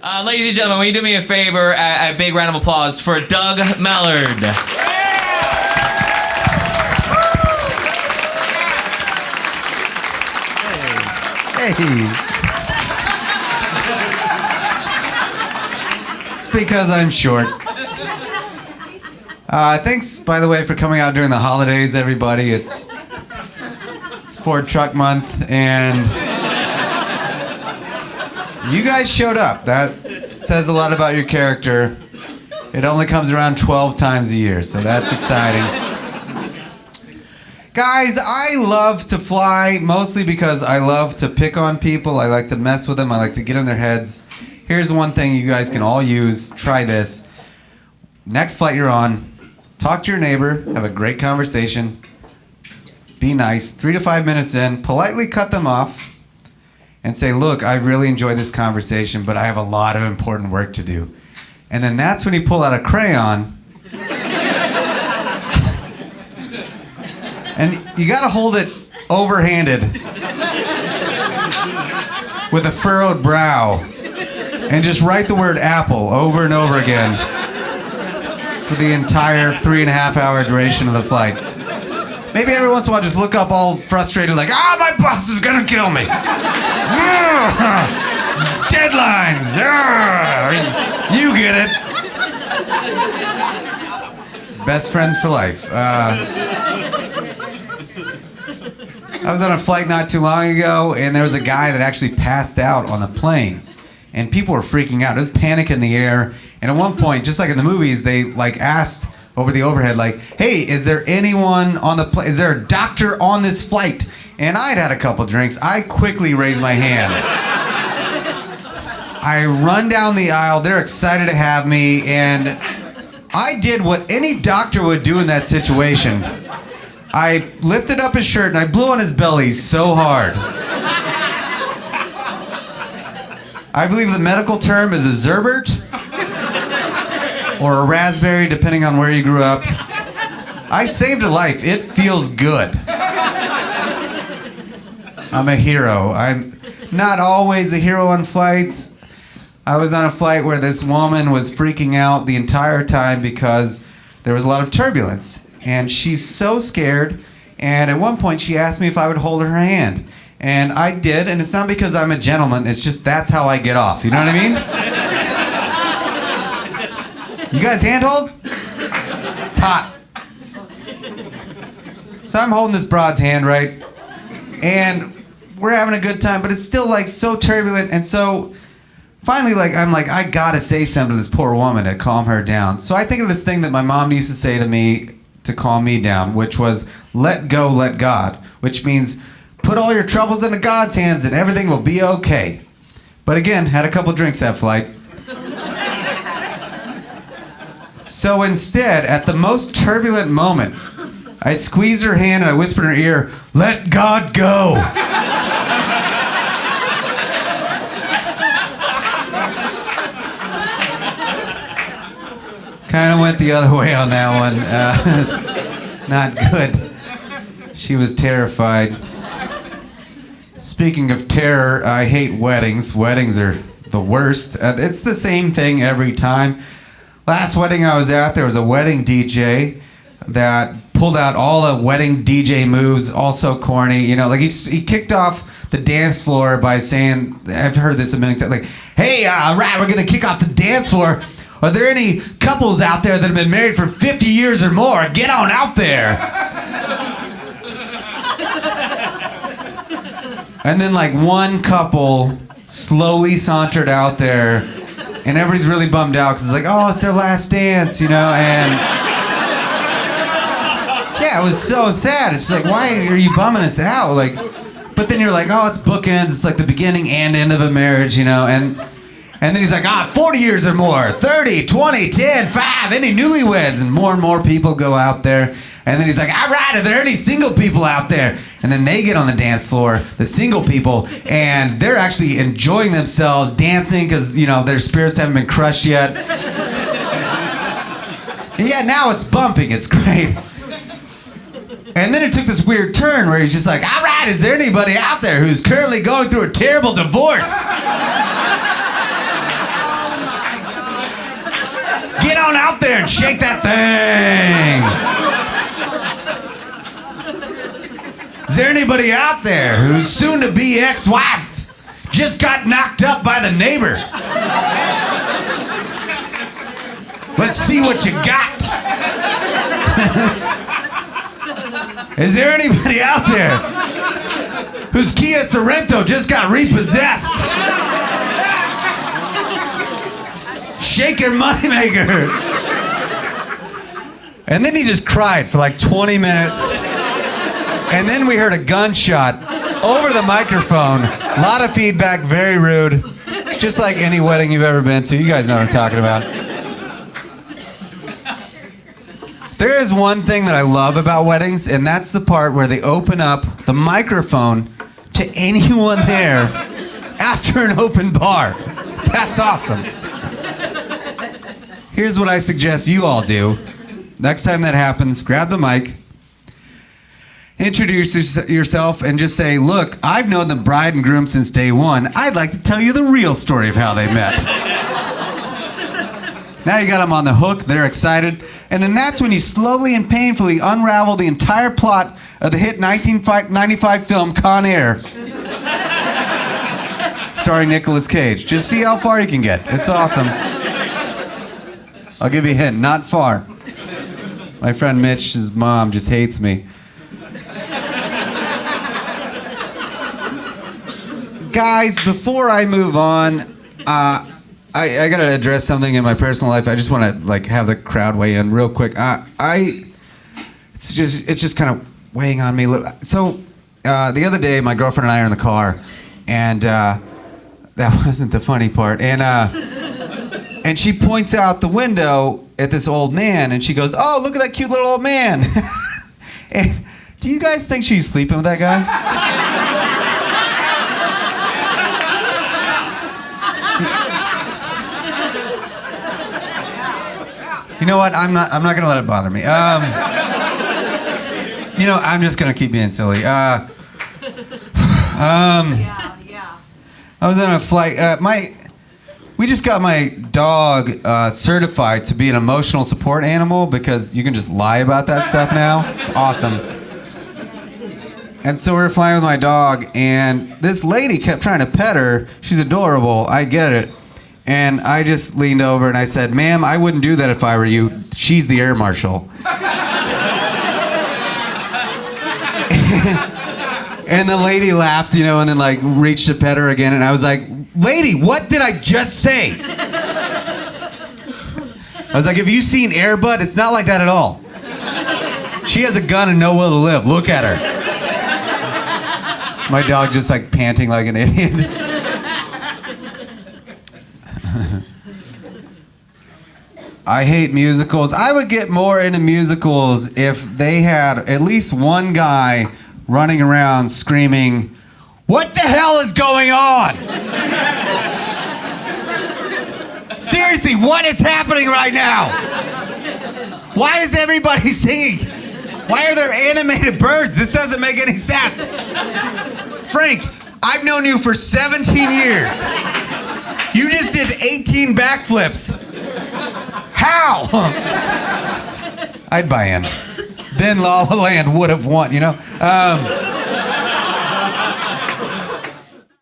Ladies and gentlemen, will you do me a favor? A big round of applause for Doug Mellard. Hey. It's because I'm short. Thanks, by the way, for coming out during the holidays, everybody. It's Ford Truck Month, and you guys showed up. That says a lot about your character. It only comes around 12 times a year, so that's exciting. Guys, I love to fly, mostly because I love to pick on people. I like to mess with them. I like to get in their heads. Here's one thing you guys can all use. Try this. Next flight you're on, talk to your neighbor, have a great conversation, be nice. 3 to 5 minutes in, politely cut them off and say, look, I really enjoyed this conversation, but I have a lot of important work to do. And then that's when you pull out a crayon. And you gotta hold it overhanded with a furrowed brow and just write the word apple over and over again for the entire 3.5 hour duration of the flight. Maybe every once in a while just look up all frustrated like, my boss is gonna kill me. Deadlines. You get it. Best friends for life. I was on a flight not too long ago, and there was a guy that actually passed out on the plane, and people were freaking out. There was panic in the air, and at one point, just like in the movies, they asked over the overhead, hey, is there anyone on the plane? Is there a doctor on this flight? And I'd had a couple drinks. I quickly raised my hand. I run down the aisle. They're excited to have me, and I did what any doctor would do in that situation. I lifted up his shirt and I blew on his belly so hard. I believe the medical term is a Zerbert or a raspberry, depending on where you grew up. I saved a life. It feels good. I'm a hero. I'm not always a hero on flights. I was on a flight where this woman was freaking out the entire time because there was a lot of turbulence. And she's so scared, and at one point she asked me if I would hold her hand. And I did, and it's not because I'm a gentleman, it's just that's how I get off, you know what I mean? You guys handhold? It's hot. So I'm holding this broad's hand, right? And we're having a good time, but it's still so turbulent, and so finally, I gotta say something to this poor woman to calm her down. So I think of this thing that my mom used to say to me to calm me down, which was, let go, let God, which means put all your troubles into God's hands and everything will be okay. But again, had a couple drinks that flight. So instead, at the most turbulent moment, I squeezed her hand and I whispered in her ear, let God go. Kind of went the other way on that one. Not good. She was terrified. Speaking of terror, I hate weddings. Weddings are the worst. It's the same thing every time. Last wedding I was at, there was a wedding DJ that pulled out all the wedding DJ moves, all so corny. He kicked off the dance floor by saying, I've heard this a million times, hey, right, we're going to kick off the dance floor. Are there any couples out there that have been married for 50 years or more? Get on out there. And then one couple slowly sauntered out there, and everybody's really bummed out because it's their last dance, and yeah, it was so sad. It's why are you bumming us out? But then you're it's bookends. It's the beginning and end of a marriage, And then he's 40 years or more, 30, 20, 10, 5, any newlyweds? And more people go out there. And then he's all right, are there any single people out there? And then they get on the dance floor, the single people, and they're actually enjoying themselves dancing because, their spirits haven't been crushed yet. And yeah, now it's bumping. It's great. And then it took this weird turn where he's just all right, is there anybody out there who's currently going through a terrible divorce? there and shake that thing. Is there anybody out there whose soon-to-be ex-wife just got knocked up by the neighbor? Let's see what you got. Is there anybody out there whose Kia Sorento just got repossessed? Shake your moneymaker. And then he just cried for like 20 minutes. And then we heard a gunshot over the microphone. A lot of feedback, very rude. Just like any wedding you've ever been to. You guys know what I'm talking about. There is one thing that I love about weddings, and that's the part where they open up the microphone to anyone there after an open bar. That's awesome. Here's what I suggest you all do. Next time that happens, grab the mic, introduce yourself, and just say, look, I've known the bride and groom since day one. I'd like to tell you the real story of how they met. Now you got them on the hook, they're excited, and then that's when you slowly and painfully unravel the entire plot of the hit 1995 film Con Air, starring Nicolas Cage. Just see how far you can get. It's awesome. I'll give you a hint, not far. My friend Mitch's mom just hates me. Guys, before I move on, I gotta address something in my personal life. I just want to have the crowd weigh in real quick. It's just kind of weighing on me. So the other day, my girlfriend and I are in the car, and that wasn't the funny part. And she points out the window at this old man, and she goes, "Oh, look at that cute little old man." And do you guys think she's sleeping with that guy? You know what? I'm not gonna let it bother me. I'm just gonna keep being silly. I was on a flight. We just got my dog certified to be an emotional support animal because you can just lie about that stuff now. It's awesome. And so we were flying with my dog, and this lady kept trying to pet her. She's adorable. I get it. And I just leaned over and I said, "Ma'am, I wouldn't do that if I were you. She's the air marshal." And the lady laughed, and then reached to pet her again. And I was like, "Lady, what did I just say?" I was like, "Have you seen Air Bud? It's not like that at all. She has a gun and no will to live. Look at her." My dog just panting like an idiot. I hate musicals. I would get more into musicals if they had at least one guy running around screaming, "What the hell is going on? Seriously, what is happening right now? Why is everybody singing? Why are there animated birds? This doesn't make any sense. Frank, I've known you for 17 years. You just did 18 backflips. How?" I'd buy in. Then La La Land would have won,